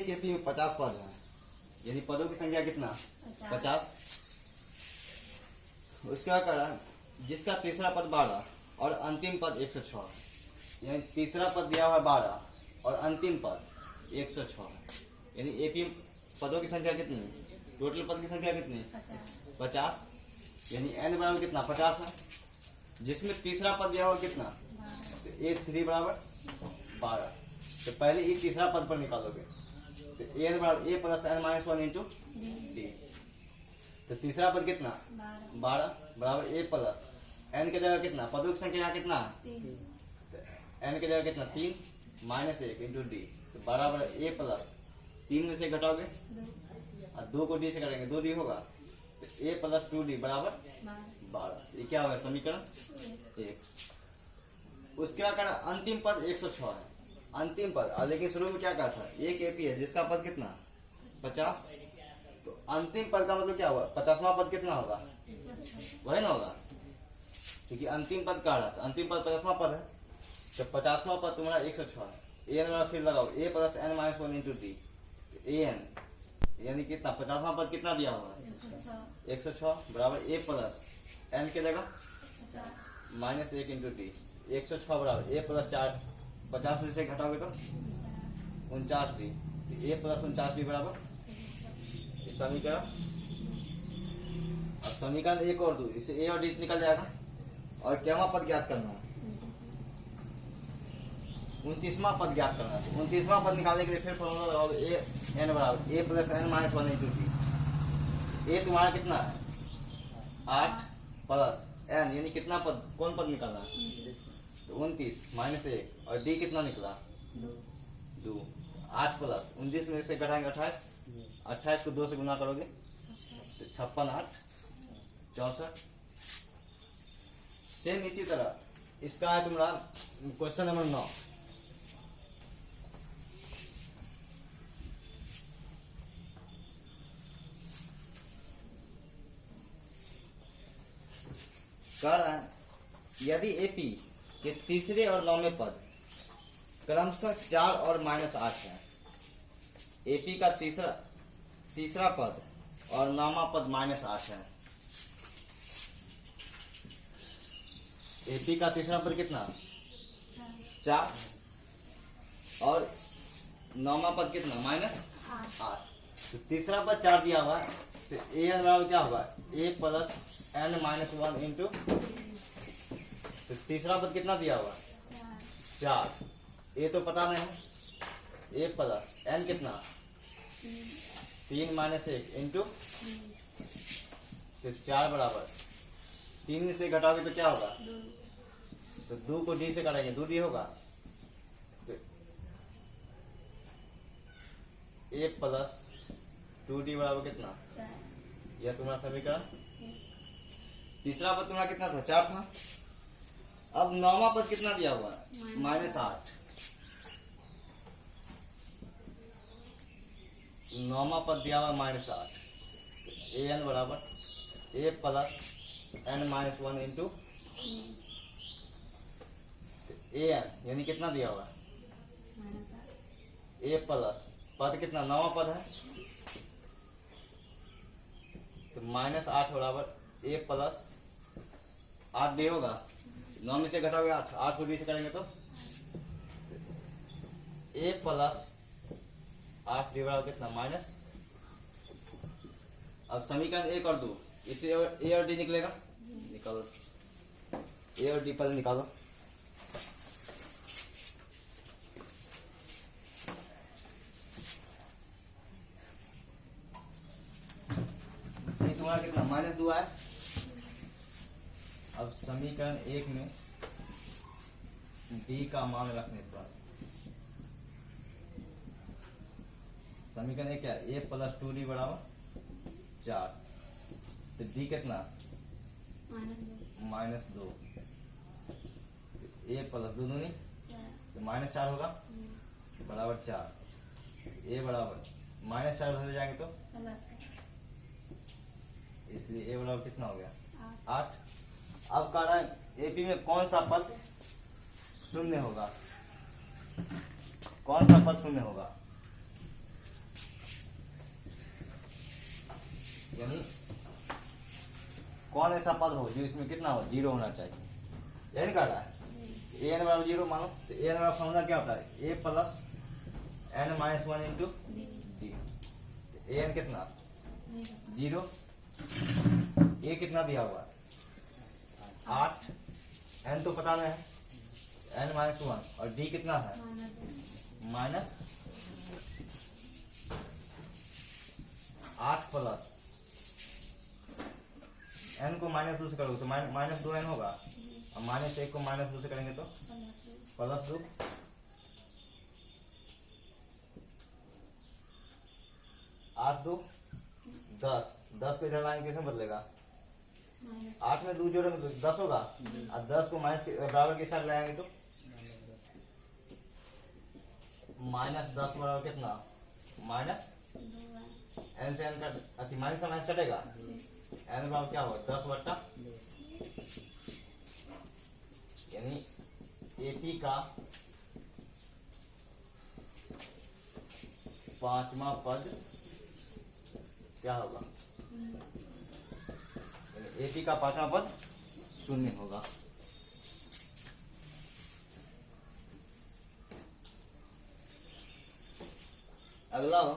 एक एपी में 50 पद है, यानी पदों की संख्या कितना 50। उसके बाद कह रहा है जिसका तीसरा पद 12 और अंतिम पद 106, यानी तीसरा पद दिया हुआ है 12 और अंतिम पद 106 है, यानी एपी पदों की संख्या कितनी, टोटल पद की संख्या कितनी 50, यानी n बराबर कितना 50 है, जिसमें तीसरा पद दिया हुआ कितना तो A3 बराबर 12। तो पहले ये तीसरा पद पर निकालोगे तो n बराबर a plus n minus 1 into D. तो तीसरा पद कितना 12 बराबर a प्लस n के जगह कितना, पदों की संख्या यहाँ कितना है तो n के जगह कितना 3 माइनस 1 इंटू डी। तो बराबर a प्लस 3 में से घटाओगे और 2 को डी से करेंगे 2 डी होगा तो a प्लस 2d बराबर 12। ये क्या होगा समीकरण 1। उसके बाद कहा अंतिम पद 106 है, अंतिम पद, लेकिन शुरू में क्या कहा था एक एपी है जिसका पद कितना 50। तो अंतिम पद का मतलब क्या हुआ 50वां पद कितना होगा वही ना होगा, क्योंकि अंतिम पद कह रहा था, अंतिम पद 50वां पद है तो 50वां पद तुम्हारा 106 है। एन वाला फिर लगाओ a plus n minus 1 into D. an यानी कितना 50वां पद कितना दिया हुआ 106 बराबर a प्लस n के जगह माइनस 1 इंटू डी। 106 बराबर a प्लस 4 50 में से घटाओगे तो 49 डी। a प्लस 49 डी बराबर इस समीकरण। अब समीकरण एक और दो, इसे a और d निकल जाएगा और क्या पद ज्ञात करना है 29वां पद ज्ञात करना है। 29वां पद निकालने के लिए फिर फॉर्मूला लगाओगे a n बराबर a plus n minus 1 into D. a तुम्हारा कितना है 8 प्लस n यानी कितना पद, कौन पद निकालना है तो 29 माइनस 1 और d कितना निकला 2। 8 प्लस 19 में से घटाएंगे 28, 28 को 2 से गुना करोगे तो 56 8 64। सेम इसी तरह इसका है तुम्हारा क्वेश्चन नंबर 9। कह रहा है यदि एपी के तीसरे और 9वें पद क्रमशः 4 और -8 है, एपी का तीसरा पद और 9वां पद -8 है। एपी का तीसरा पद कितना 4 और 9वां पद कितना -8। तो तीसरा पद 4 दिया हुआ है तो ए बराबर क्या होगा a plus n minus 1 into. तो तीसरा पद कितना दिया हुआ 4, ए तो पता नहीं a प्लस n कितना 3 माइनस 1 इंटू। तो 4 बराबर 3 में से घटाओगे तो क्या होगा तो 2 को d से काटेंगे 2d होगा तो a प्लस 2d बराबर कितना, यह तुम्हारा समीकरण। तीसरा पद तुम्हारा कितना था 4 था। अब 9वां पद कितना दिया हुआ है -8। 9वां पद दिया हुआ -8 an बराबर a plus n minus 1 into an यानी कितना दिया हुआ a प्लस पद कितना 9वां पद है तो -8 बराबर a प्लस 8 डी होगा। 9 में से घटाओगे 8 को डी से करेंगे तो a प्लस 8 डी बराबर कितना माइनस। अब समीकरण 1 और 2 इसे a और d निकलेगा, निकालो a और d पहले निकालो। तुम्हारा कितना -2 है। अब समीकरण 1 में d का मान रखने पर समीकरण 1 क्या a प्लस 2d बराबर 4। तो d कितना -2 a प्लस 2 दूनी तो -4 होगा बराबर 4। a बराबर -4 हो जाएंगे तो इसलिए a बराबर कितना हो गया 8। अब कह रहा है एपी में कौन सा पद शून्य होगा, कौन सा पद शून्य होगा यानी कौन ऐसा पद हो जो इसमें कितना हो, 0 होना चाहिए, यही कह रहा है। ए एन बराबर 0 मानो, तो ए एन बराबर फॉर्मूला क्या होता है, A plus N minus 1 into D. A N कितना 0, ए कितना दिया हुआ 8, एन तो पता नहीं है, एन माइनस 1 और डी कितना है माइनस 8 प्लस एन को माइनस 2 से करोगे तो माइनस 2 एन होगा, और माइनस 1 को माइनस 2 से करेंगे तो प्लस 2, 8 2 10, 10 को इधर लाएंगे कैसे बदलेगा, 8 में 2 जोड़ेंगे तो 10 होगा, और 10 को माइनस के बराबर के साथ लाएंगे तो माइनस 10 बराबर कितना माइनस एन से एन का माइनस से माइनस कटेगा, एन बराबर क्या होगा 10 बट्टा, यानी एपी का 5वां पद क्या होगा, एपी का 5वां पद 0 होगा। अगला हो,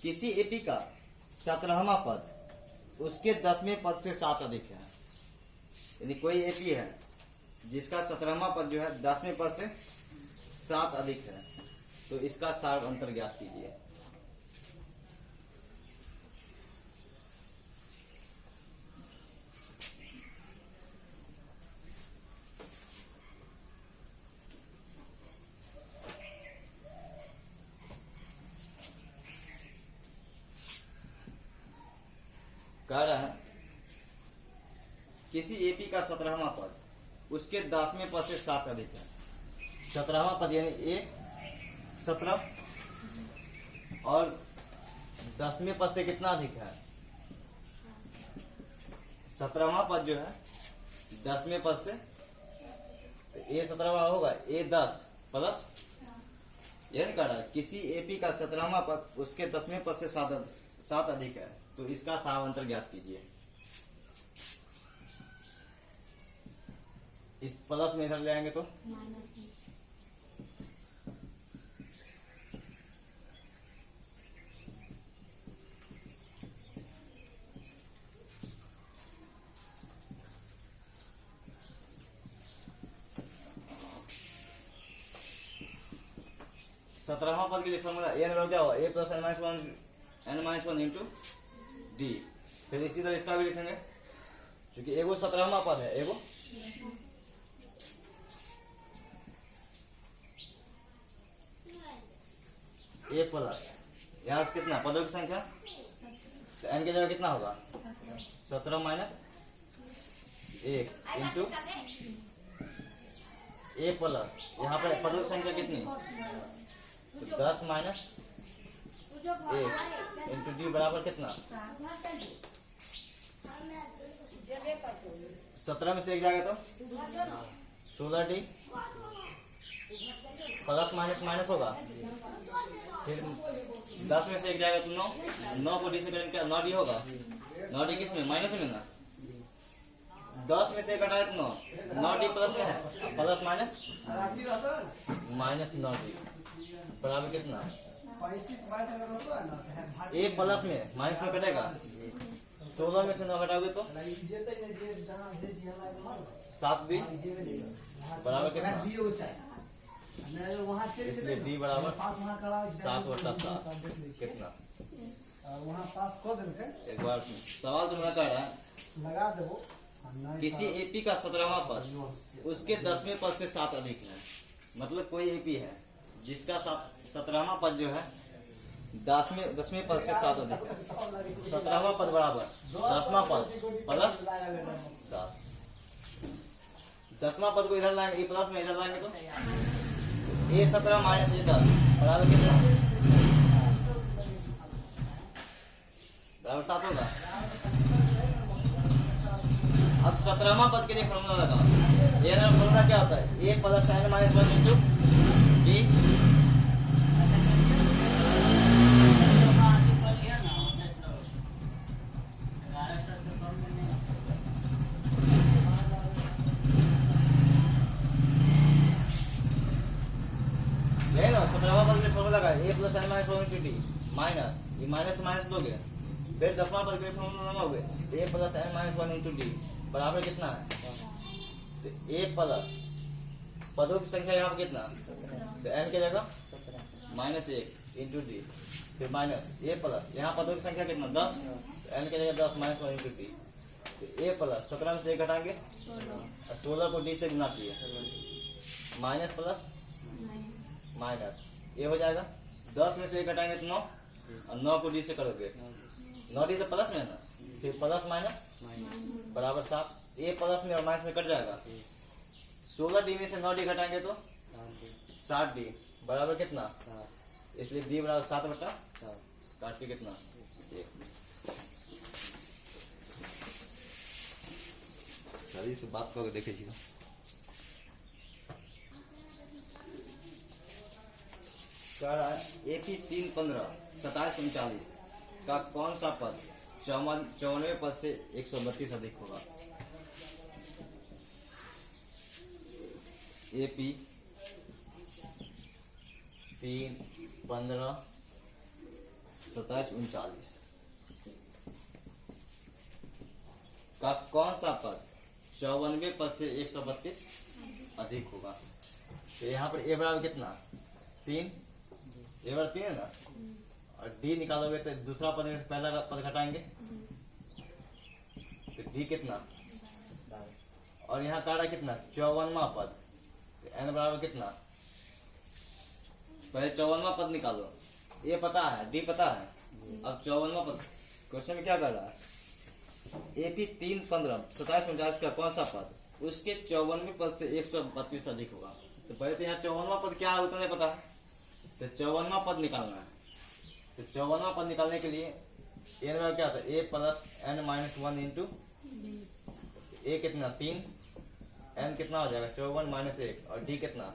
किसी एपी का 17वां पद उसके 10वें पद से 7 अधिक है। यदि कोई एपी है जिसका 17वां पद जो है 10वें पद से 7 अधिक है, तो इसका सार अंतर ज्ञात कीजिए। कह रहा है किसी एपी का 17वां पद उसके 10वें पद से 7 अधिक है। 17वां पद यानी ए 17 और 10वें पद से कितना अधिक है, 17वां पद जो है 10वें पद से, तो ए 17वां होगा, ए 10 प्लस, यानी कह रहा है किसी एपी का 17वां पद उसके 10वें पद से 7 अधिक है, तो इसका सार अंतर ज्ञात कीजिए। इस प्लस में इधर ले आएंगे तो सत्रहवां पद के लिए फॉर्मूला एन क्या होगा, A plus N minus one into D. फिर इसी तरह इसका भी लिखेंगे, क्योंकि एगो 17वां पद है, एगो ए प्लस, यहाँ कितना पदों की संख्या, तो एन की जगह कितना होगा 17 माइनस 1 इंटू ए प्लस, यहाँ पे पदों की संख्या कितनी, तो 10 माइनस 1 इंटू डी बराबर कितना, 17 में से 1 जाएगा तो 16 डी प्लस माइनस माइनस होगा, फिर 10 में से 1 जाएगा तो 9 को डी से करेंगे क्या, 9 डी होगा, 9 डी किस में माइनस में ना, 10 में से 1 घटाए तो 9 डी प्लस में है, प्लस माइनस माइनस 9 डी बराबर कितना, ए प्लस में माइनस में कटेगा, 16 में से 9 घटाओगे तो 7 डी बराबर कितना, इसलिए डी बराबर 7/7 कितना। एक बार सवाल तो मैं कह रहा है किसी एपी का 17वां पद उसके 10वें पद से 7 अधिक है, मतलब कोई एपी है जिसका 17वां पद जो है 10वें पद से 7 अधिक है। 17वां पद बराबर 10वां पद प्लस 7, 10वां पद को इधर लाएंगे, प्लस में इधर लाएंगे तो ए 17 माइनस ए 10 बराबर कितना, बराबर 7 होगा। अब 17वां पद के लिए फॉर्मूला लगा, ये फॉर्मूला क्या होता है, A plus N minus 1 into D, D minus, ये माइनस से माइनस दोगे, फिर दसवां पद के फॉर्मूला लगाओगे, A plus N minus one into D बराबर कितना है, तो ए प्लस पदों की संख्या यहाँ पे कितना, तो एन की जगह माइनस एक इंटू डी, फिर माइनस ए प्लस यहाँ पदों की संख्या कितना 10, तो एन की जगह 10 माइनस वन इंटू डी, तो ए प्लस 17 में से 1 घटाएंगे और 16 को डी से गुनाती है, माइनस प्लस माइनस ये हो जाएगा, 10 में से 1 घटाएंगे तो 9 और 9 को डी से करोगे, 9 डी तो प्लस में है ना, फिर प्लस माइनस बराबर 7, ए प्लस में और माइनस में कट जाएगा, 16 डी में से 9 डी घटाएंगे तो 7 डी बराबर कितना, इसलिए डी बराबर 7 बटा काट के कितना 1। सही से बात करके देखिएगा। AP 315 2739 का कौन सा पद 94 पद से 132 अधिक होगा। AP 315 2739 का कौन सा पद 94 पद से 132 अधिक होगा। तो यहाँ पर ए बराबर कितना 3, ए बराबर 3 है ना, और डी निकालोगे तो दूसरा पद में पहला पद घटाएंगे तो डी कितना, और यहाँ काटा कितना 54वां पद, तो एन बराबर कितना, पहले 54वां पद निकालो, ए पता है डी पता है, अब 54वां पद क्वेश्चन में क्या कर रहा है, AP 315 2749 का कौन सा पद उसके 54वें पद से 132 अधिक होगा। तो पहले तो यहाँ 54वां पद क्या है उतना नहीं पता, तो 54वां पद निकालना है, तो 54वां पद निकालने के लिए एन में क्या था ए प्लस एन माइनस 1 इंटू ए कितना 3, एन कितना हो जाएगा 54 माइनस 1 और डी कितना,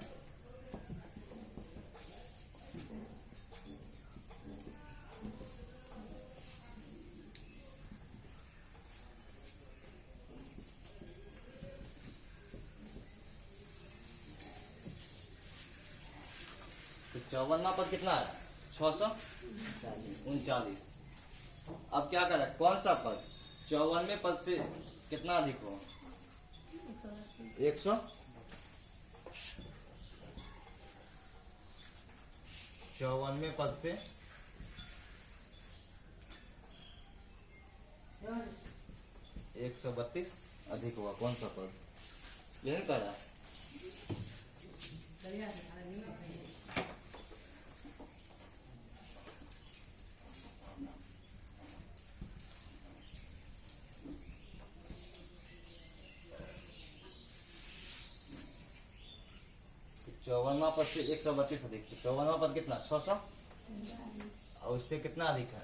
तो 54वां पद कितना है 639। अब क्या कर रहा है कौन सा पद 54वें पद से कितना अधिक हो 54वें पद से 132 अधिक होगा, कौन सा पद यही कर रहा है। चौवनवा पद से 132 अधिक, तो 54वां पद कितना 600 और उससे कितना अधिक है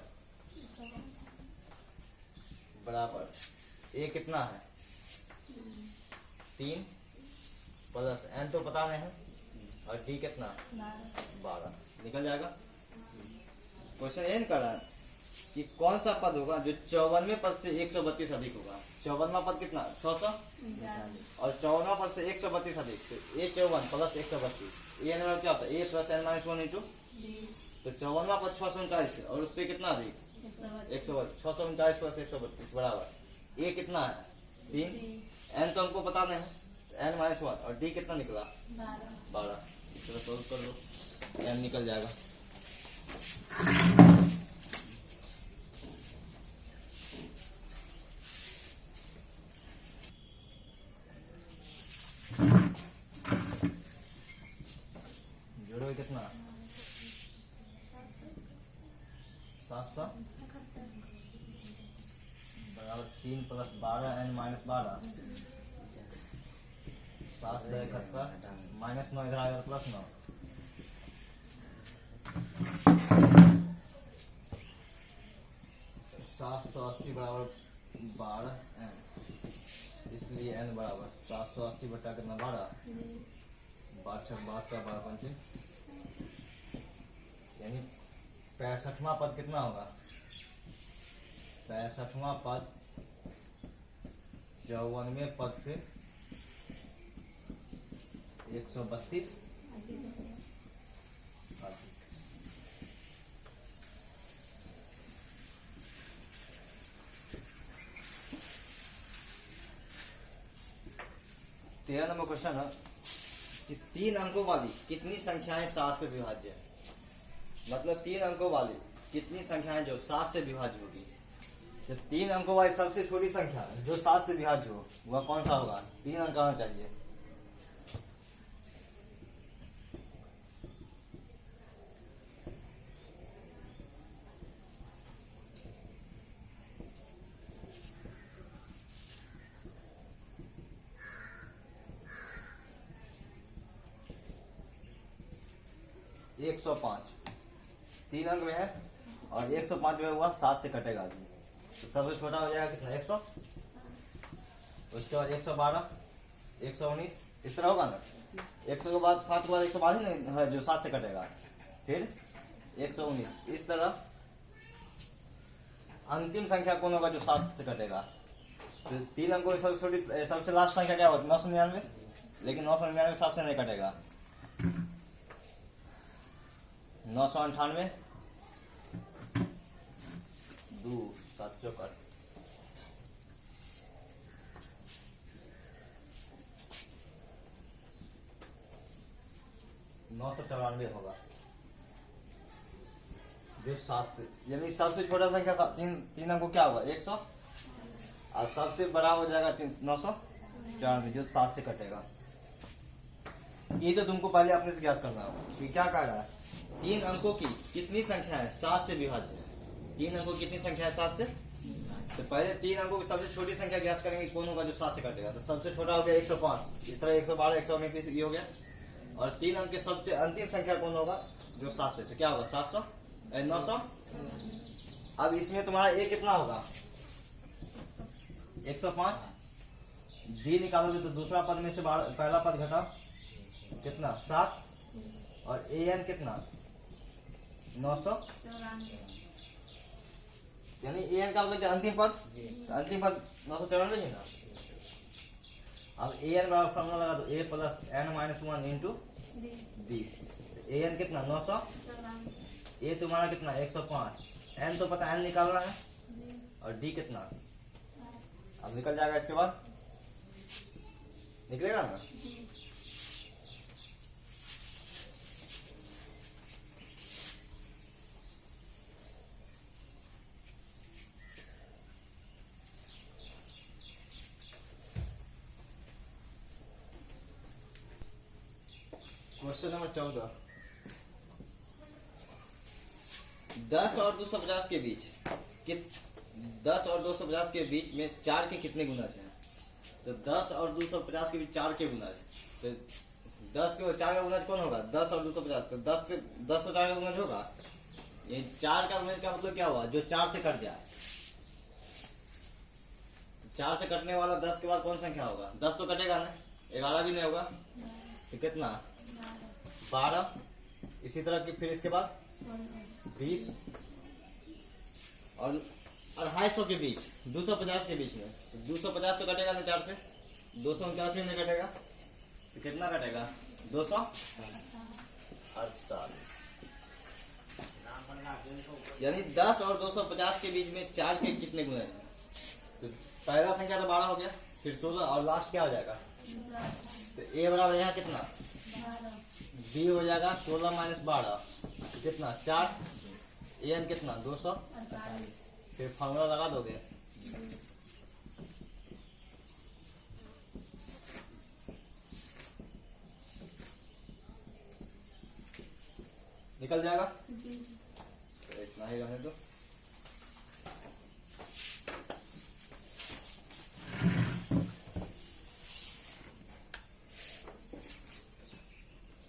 बराबर ए कितना है 3 प्लस एन तो पता नहीं है और डी कितना 12 निकल जाएगा। क्वेश्चन एन कर रहा है कि कौन सा पद होगा जो 54वें पद से 132 अधिक होगा। 54वां पद कितना 600 और 54वां पद से 132 अधिक, तो ए 54 प्लस 132 ये नंबर क्या होता है A plus N minus 1 into, तो 54वां पद 639 और उससे कितना अधिक 132, 639 प्लस 132 बराबर ए कितना है 3, एन तो हमको पता नहीं है एन माइनस 1 और डी कितना निकला 12। चलो सोल्व कर लो एन निकल जाएगा। जोड़ोगे कितना 700 बराबर 3 प्लस 12 एन माइनस 12 771 माइनस 9 इधर आएगा प्लस 9 780 बराबर 12 एन, इसलिए एन बराबर 780 बटा कितना 12 यानी 65वां पद कितना होगा 65वां पद 54वें पद से 132 अधिक। 13 नंबर क्वेश्चन है कि 3 अंकों वाली कितनी संख्याएं 7 से विभाज्य है। मतलब 3 अंकों वाली कितनी संख्याएं जो 7 से विभाज्य होगी। तो 3 अंकों वाली सबसे छोटी संख्या जो 7 से विभाज्य हो वह कौन सा होगा। 3 अंक आना चाहिए। एक 105 3 अंक में है और 105 जो है वह 7 से कटेगा आदमी। तो सबसे छोटा हो जाएगा कितना 100। उसके बाद 112 119 इस तरह होगा ना। 100 के बाद 5 के बाद 112 ही नहीं है जो 7 से कटेगा। फिर 119 इस तरह अंतिम संख्या कौन होगा जो 7 से कटेगा। तो 3 अंकों की सबसे छोटी सबसे लास्ट संख्या क्या होती है 999। लेकिन 999 7 से नहीं कटेगा। 998 2 7 चौकट 994 होगा जो 7 से, यानी सबसे छोटा संख्या 3 अंकों क्या होगा 100 और सबसे बड़ा हो जाएगा 994 जो 7 से कटेगा। ये तो तुमको पहले अपने से ज्ञात करना होगा कि क्या कह रहा है। 3 अंकों की कितनी संख्या है 7 से विभाज्य है। 3 अंकों की कितनी संख्या है 7 से। तो पहले 3 अंकों की सबसे छोटी संख्या ज्ञात करेंगे कौन होगा जो 7 से कटेगा। तो सबसे छोटा हो गया 105 इस तरह 112 119 ये हो गया। और 3 अंक के सबसे अंतिम संख्या कौन होगा जो 7 से। तो क्या होगा 700 900। अब इसमें तुम्हारा ए कितना होगा 105। डी निकालोगे तो दूसरा पद में से पहला पद घटा कितना 7 और ए एन कितना 900 यानी ए एन का मतलब अंतिम पद। तो अंतिम पद 994 है ना। अब ए एन बराबर फॉर्मूला लगा दो A plus N minus 1 into B. A N कितना 900 ए तुम्हारा कितना 105 एन तो पता एन निकालना है और डी कितना अब निकल जाएगा। इसके बाद निकलेगा ना। क्वेश्चन नंबर 14 10 और 250 के बीच 10 और 250 के बीच में 4 के कितने गुणज हैं। तो 10 और 250 के बीच 4 के गुणज। तो 10 के 4 का गुणज कौन होगा 10 और 250। तो 10 से 4 का गुणज होगा। ये 4 का गुणज का मतलब क्या हुआ जो 4 से कट जाए। 4 से कटने वाला 10 के बाद कौन संख्या होगा 10 तो कटेगा ना 11 भी नहीं होगा। तो कितना 12 इसी तरह की। फिर इसके बाद 20 और 250 के बीच 250 के बीच में 250 तो कटेगा ना 4 से 249 भी नहीं कटेगा। तो कितना कटेगा 248 यानी 10 और 250 के बीच में 4 के कितने गुणे हैं। तो पहला संख्या तो 12 हो गया। फिर 16 और लास्ट क्या हो जाएगा। तो ए बराबर यहाँ कितना बी हो जाएगा 16 माइनस 12 कितना 4 एन कितना 200। फिर फॉर्मूला लगा दोगे निकल जाएगा। तो इतना ही रहने दो।